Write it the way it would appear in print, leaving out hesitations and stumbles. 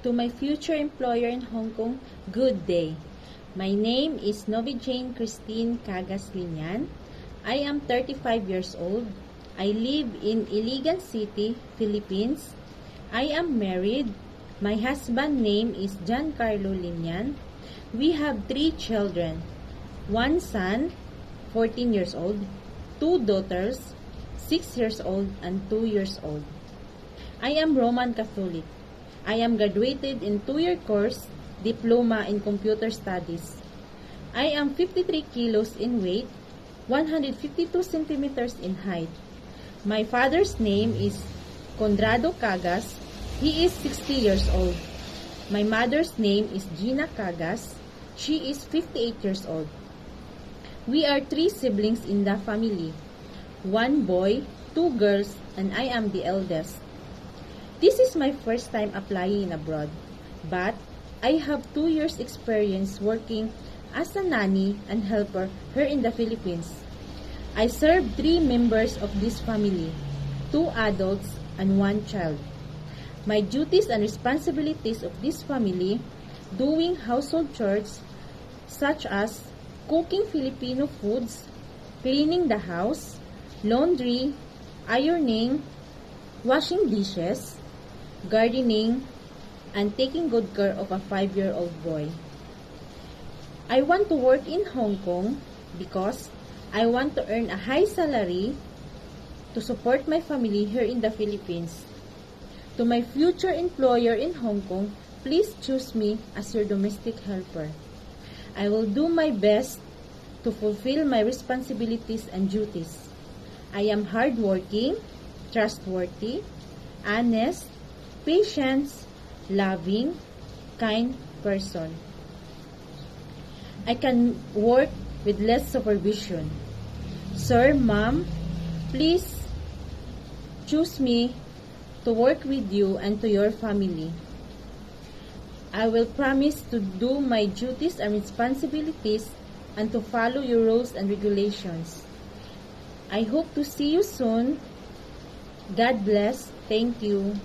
To my future employer in Hong Kong, good day. My name is Novi Jane Christine Cagas Linian. I am 35 years old. I live in Iligan City, Philippines. I am married. My husband's name is Giancarlo Linian. We have 3 children. 1 son, 14 years old. 2 daughters, 6 years old and 2 years old. I am Roman Catholic. I am graduated in 2-year course, diploma in computer studies. I am 53 kilos in weight, 152 centimeters in height. My father's name is Conrado Cagas. He is 60 years old. My mother's name is Gina Cagas. She is 58 years old. We are 3 siblings in the family. 1 boy, 2 girls, and I am the eldest. This is my first time applying abroad, but I have 2 years experience working as a nanny and helper here in the Philippines. I serve 3 members of this family, 2 adults and 1 child. My duties and responsibilities of this family, doing household chores such as cooking Filipino foods, cleaning the house, laundry, ironing, washing dishes, gardening, and taking good care of a 5-year-old boy. I want to work in Hong Kong because I want to earn a high salary to support my family here in the Philippines. To my future employer in Hong Kong, please choose me as your domestic helper. I will do my best to fulfill my responsibilities and duties. I am hardworking, trustworthy, honest, patient, loving, kind person. I can work with less supervision. Sir, ma'am, please choose me to work with you and to your family. I will promise to do my duties and responsibilities and to follow your rules and regulations. I hope to see you soon. God bless. Thank you.